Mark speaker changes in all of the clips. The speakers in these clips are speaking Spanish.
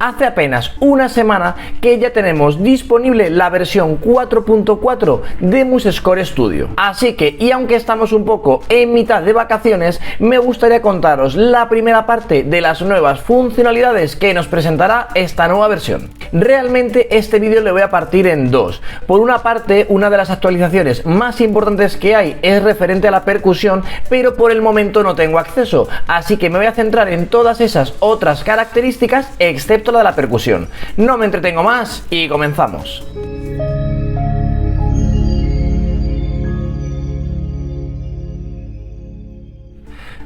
Speaker 1: Hace apenas una semana que ya tenemos disponible la versión 4.4 de MuseScore Studio. Así que, y aunque estamos un poco en mitad de vacaciones, me gustaría contaros la primera parte de las nuevas funcionalidades que nos presentará esta nueva versión. Realmente este vídeo le voy a partir en dos. Por una parte, una de las actualizaciones más importantes que hay es referente a la percusión, pero por el momento no tengo acceso, así que me voy a centrar en todas esas otras características, excepto la de la percusión. No me entretengo más y comenzamos.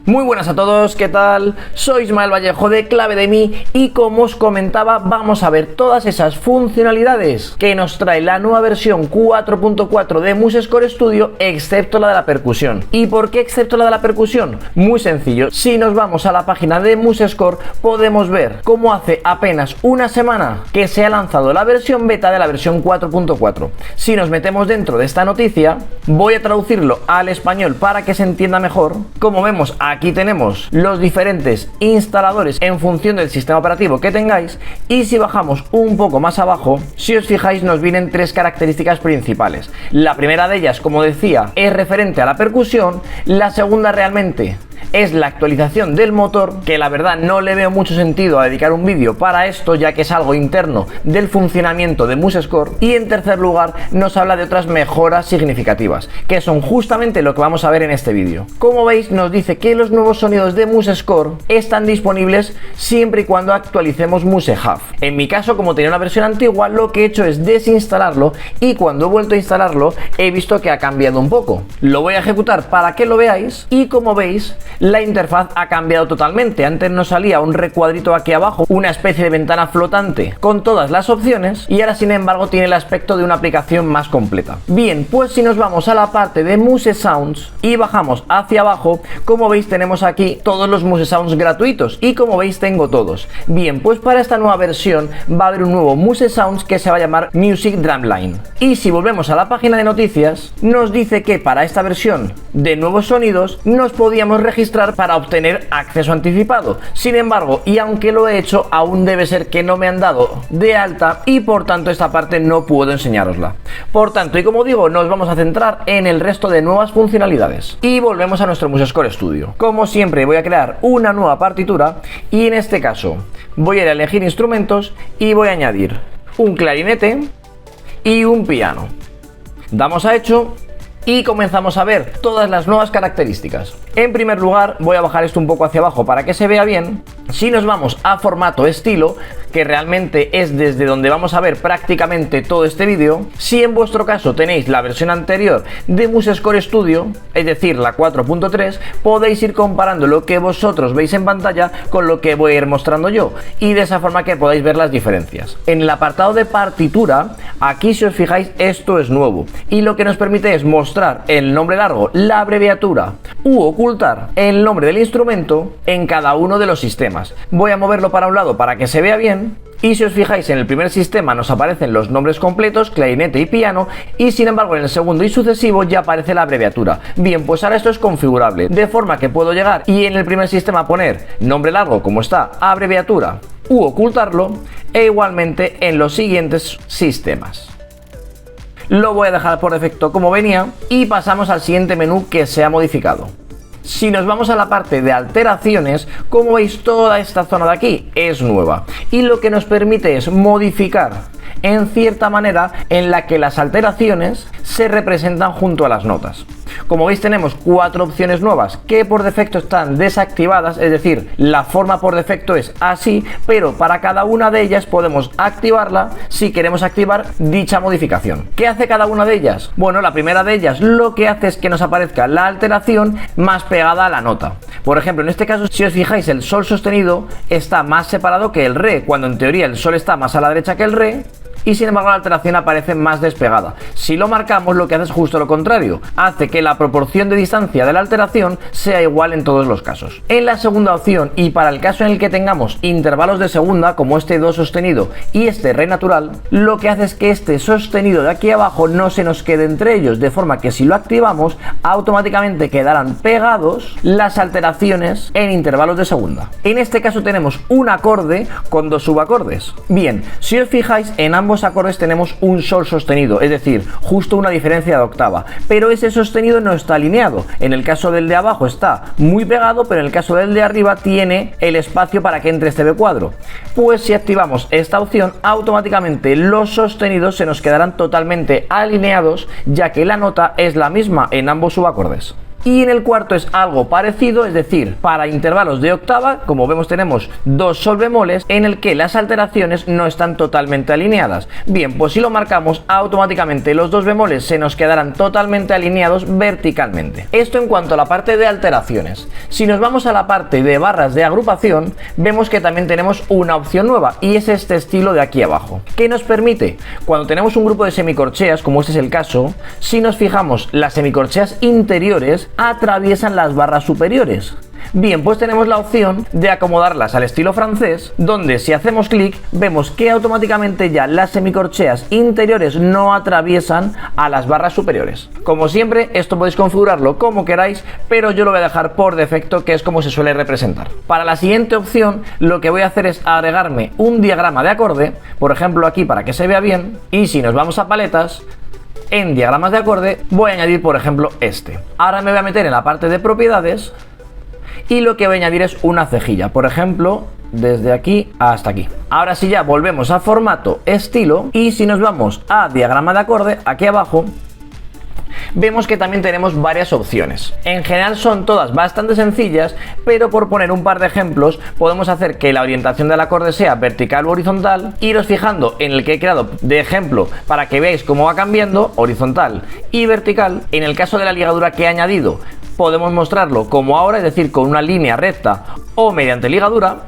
Speaker 1: Muy buenas a todos, ¿qué tal? Soy Ismael Vallejo de Clave de Mí y como os comentaba, vamos a ver todas esas funcionalidades que nos trae la nueva versión 4.4 de MuseScore Studio, excepto la de la percusión. ¿Y por qué excepto la de la percusión? Muy sencillo, si nos vamos a la página de MuseScore podemos ver cómo hace apenas una semana que se ha lanzado la versión beta de la versión 4.4. Si nos metemos dentro de esta noticia, voy a traducirlo al español para que se entienda mejor. Como vemos, aquí tenemos los diferentes instaladores en función del sistema operativo que tengáis, y si bajamos un poco más abajo, si os fijáis, nos vienen tres características principales. La primera de ellas, como decía, es referente a la percusión. La segunda realmente es la actualización del motor, que la verdad no le veo mucho sentido a dedicar un vídeo para esto, ya que es algo interno del funcionamiento de MuseScore. Y en tercer lugar nos habla de otras mejoras significativas, que son justamente lo que vamos a ver en este vídeo. Como veis, nos dice que los nuevos sonidos de MuseScore están disponibles siempre y cuando actualicemos MuseHub. En mi caso, como tenía una versión antigua, lo que he hecho es desinstalarlo, y cuando he vuelto a instalarlo he visto que ha cambiado un poco. Lo voy a ejecutar para que lo veáis, y como veis, la interfaz ha cambiado totalmente. Antes nos salía un recuadrito aquí abajo, una especie de ventana flotante con todas las opciones, y ahora sin embargo tiene el aspecto de una aplicación más completa. Bien, pues si nos vamos a la parte de Muse Sounds y bajamos hacia abajo, como veis tenemos aquí todos los Muse Sounds gratuitos, y como veis tengo todos. Bien, pues para esta nueva versión va a haber un nuevo Muse Sounds que se va a llamar Music Drumline. Y si volvemos a la página de noticias, nos dice que para esta versión de nuevos sonidos nos podíamos registrar para obtener acceso anticipado. Sin embargo, y aunque lo he hecho, aún debe ser que no me han dado de alta, y por tanto esta parte no puedo enseñarosla. Por tanto, y como digo, nos vamos a centrar en el resto de nuevas funcionalidades. Y volvemos a nuestro MuseScore Studio. Como siempre, voy a crear una nueva partitura, y en este caso voy a ir a elegir instrumentos y voy a añadir un clarinete y un piano. Damos a hecho y comenzamos a ver todas las nuevas características. En primer lugar, voy a bajar esto un poco hacia abajo para que se vea bien. Si nos vamos a formato estilo, que realmente es desde donde vamos a ver prácticamente todo este vídeo, si en vuestro caso tenéis la versión anterior de MuseScore Studio, es decir, la 4.3, podéis ir comparando lo que vosotros veis en pantalla con lo que voy a ir mostrando yo, y de esa forma que podáis ver las diferencias. En el apartado de partitura, aquí si os fijáis, esto es nuevo, y lo que nos permite es mostrar el nombre largo, la abreviatura, u ocultar el nombre del instrumento en cada uno de los sistemas. Voy a moverlo para un lado para que se vea bien, y si os fijáis, en el primer sistema nos aparecen los nombres completos, clarinete y piano, y sin embargo en el segundo y sucesivo ya aparece la abreviatura. Bien, pues ahora esto es configurable, de forma que puedo llegar y en el primer sistema poner nombre largo como está, abreviatura, u ocultarlo, e igualmente en los siguientes sistemas. Lo voy a dejar por defecto como venía, y pasamos al siguiente menú que se ha modificado. Si nos vamos a la parte de alteraciones, como veis, toda esta zona de aquí es nueva, y lo que nos permite es modificar en cierta manera en la que las alteraciones se representan junto a las notas. Como veis, tenemos cuatro opciones nuevas que por defecto están desactivadas, es decir, la forma por defecto es así, pero para cada una de ellas podemos activarla si queremos activar dicha modificación. ¿Qué hace cada una de ellas? Bueno, la primera de ellas lo que hace es que nos aparezca la alteración más pegada a la nota. Por ejemplo, en este caso, si os fijáis, el sol sostenido está más separado que el re, cuando en teoría el sol está más a la derecha que el re, y sin embargo la alteración aparece más despegada. Si lo marcamos, lo que hace es justo lo contrario, hace que la proporción de distancia de la alteración sea igual en todos los casos. En la segunda opción, y para el caso en el que tengamos intervalos de segunda, como este do sostenido y este re natural, lo que hace es que este sostenido de aquí abajo no se nos quede entre ellos, de forma que si lo activamos, automáticamente quedarán pegados las alteraciones en intervalos de segunda. En este caso tenemos un acorde con dos subacordes. Bien, si os fijáis, en ambos acordes tenemos un sol sostenido, es decir, justo una diferencia de octava, pero ese sostenido no está alineado. En el caso del de abajo está muy pegado, pero en el caso del de arriba tiene el espacio para que entre este B cuadro. Pues si activamos esta opción, automáticamente los sostenidos se nos quedarán totalmente alineados, ya que la nota es la misma en ambos subacordes. Y en el cuarto es algo parecido, es decir, para intervalos de octava, como vemos tenemos dos sol bemoles en el que las alteraciones no están totalmente alineadas. Bien, pues si lo marcamos, automáticamente los dos bemoles se nos quedarán totalmente alineados verticalmente. Esto en cuanto a la parte de alteraciones. Si nos vamos a la parte de barras de agrupación, vemos que también tenemos una opción nueva, y es este estilo de aquí abajo, que nos permite, cuando tenemos un grupo de semicorcheas, como este es el caso, si nos fijamos, las semicorcheas interiores atraviesan las barras superiores. Bien, pues tenemos la opción de acomodarlas al estilo francés, donde si hacemos clic vemos que automáticamente ya las semicorcheas interiores no atraviesan a las barras superiores. Como siempre, esto podéis configurarlo como queráis, pero yo lo voy a dejar por defecto, que es como se suele representar. Para la siguiente opción, lo que voy a hacer es agregarme un diagrama de acorde, por ejemplo aquí para que se vea bien, y si nos vamos a paletas, en diagramas de acorde voy a añadir por ejemplo este. Ahora me voy a meter en la parte de propiedades y lo que voy a añadir es una cejilla, por ejemplo desde aquí hasta aquí. Ahora sí, ya volvemos a formato, estilo, y si nos vamos a diagrama de acorde aquí abajo, vemos que también tenemos varias opciones. En general son todas bastante sencillas, pero por poner un par de ejemplos, podemos hacer que la orientación del acorde sea vertical o horizontal, iros fijando en el que he creado de ejemplo para que veáis cómo va cambiando, horizontal y vertical. En el caso de la ligadura que he añadido, podemos mostrarlo como ahora, es decir, con una línea recta o mediante ligadura.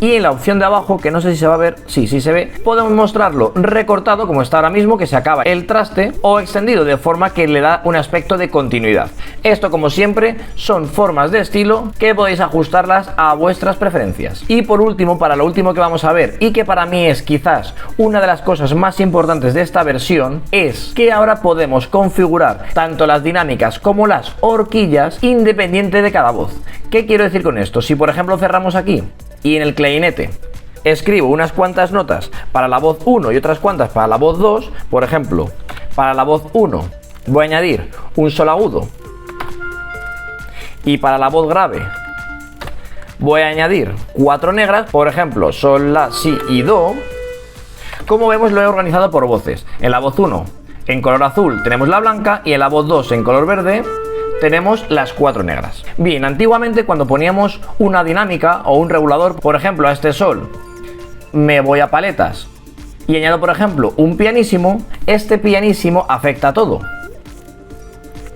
Speaker 1: Y en la opción de abajo, que no sé si se va a ver, sí se ve, podemos mostrarlo recortado como está ahora mismo, que se acaba el traste, o extendido de forma que le da un aspecto de continuidad. Esto, como siempre, son formas de estilo que podéis ajustarlas a vuestras preferencias. Y por último, para lo último que vamos a ver, y que para mí es quizás una de las cosas más importantes de esta versión, es que ahora podemos configurar tanto las dinámicas como las horquillas independiente de cada voz. ¿Qué quiero decir con esto? Si por ejemplo cerramos aquí y en el clarinete escribo unas cuantas notas para la voz 1 y otras cuantas para la voz 2, por ejemplo, para la voz 1 voy a añadir un sol agudo, y para la voz grave voy a añadir 4 negras, por ejemplo, sol, la, si y do. Como vemos, lo he organizado por voces. En la voz 1 en color azul tenemos la blanca, y en la voz 2 en color verde tenemos las 4 negras. Bien, antiguamente cuando poníamos una dinámica o un regulador, por ejemplo a este sol, me voy a paletas y añado por ejemplo un pianísimo, este pianísimo afecta a todo.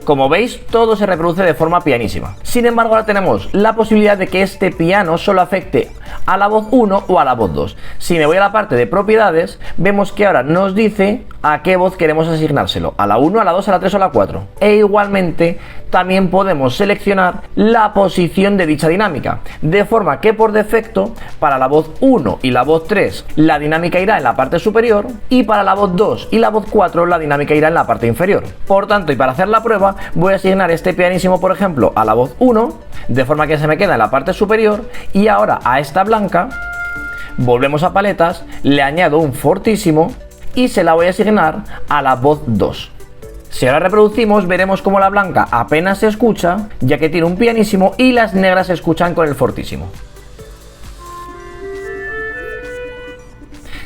Speaker 1: Como veis, todo se reproduce de forma pianísima. Sin embargo, ahora tenemos la posibilidad de que este piano solo afecte a la voz 1 o a la voz 2. Si me voy a la parte de propiedades, vemos que ahora nos dice a qué voz queremos asignárselo, a la 1, a la 2, a la 3 o a la 4. E igualmente, también podemos seleccionar la posición de dicha dinámica, de forma que por defecto, para la voz 1 y la voz 3, la dinámica irá en la parte superior, y para la voz 2 y la voz 4, la dinámica irá en la parte inferior. Por tanto, y para hacer la prueba, voy a asignar este pianísimo, por ejemplo, a la voz 1, de forma que se me queda en la parte superior, y ahora a esta blanca, volvemos a paletas, le añado un fortísimo, y se la voy a asignar a la voz 2. Si ahora reproducimos, veremos como la blanca apenas se escucha, ya que tiene un pianísimo, y las negras se escuchan con el fortísimo.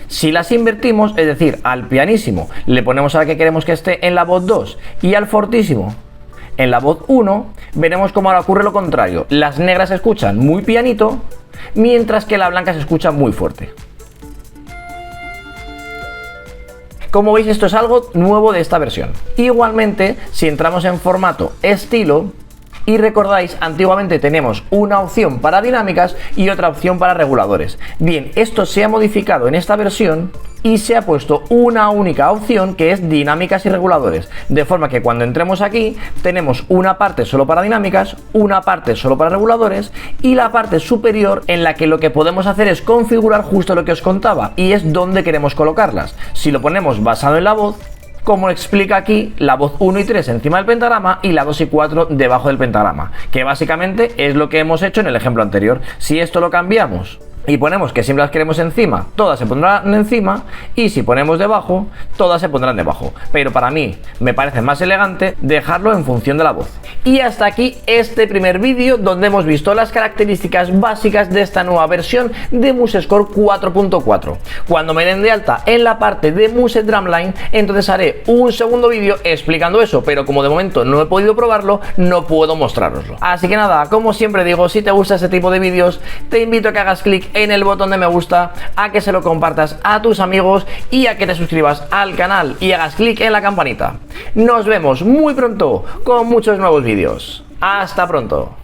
Speaker 1: Si las invertimos, es decir, al pianísimo le ponemos a la que queremos que esté en la voz 2 y al fortísimo en la voz 1, veremos como ahora ocurre lo contrario. Las negras se escuchan muy pianito, mientras que la blanca se escucha muy fuerte. Como veis, esto es algo nuevo de esta versión. Igualmente, si entramos en formato estilo, y recordáis, antiguamente tenemos una opción para dinámicas y otra opción para reguladores. Bien, esto se ha modificado en esta versión y se ha puesto una única opción que es dinámicas y reguladores, de forma que cuando entremos aquí tenemos una parte solo para dinámicas, una parte solo para reguladores y la parte superior en la que lo que podemos hacer es configurar justo lo que os contaba y es dónde queremos colocarlas. Si lo ponemos basado en la voz, como explica aquí, la voz 1 y 3 encima del pentagrama y la 2 y 4 debajo del pentagrama, que básicamente es lo que hemos hecho en el ejemplo anterior. Si esto lo cambiamos y ponemos que siempre las queremos encima, todas se pondrán encima, y si ponemos debajo, todas se pondrán debajo. Pero para mí me parece más elegante dejarlo en función de la voz. Y hasta aquí este primer vídeo donde hemos visto las características básicas de esta nueva versión de MuseScore 4.4. Cuando me den de alta en la parte de Muse Drumline, entonces haré un segundo vídeo explicando eso, pero como de momento no he podido probarlo, no puedo mostraroslo. Así que nada, como siempre digo, si te gusta este tipo de vídeos, te invito a que hagas clic en el botón de me gusta, a que se lo compartas a tus amigos y a que te suscribas al canal y hagas clic en la campanita. Nos vemos muy pronto con muchos nuevos vídeos. Hasta pronto.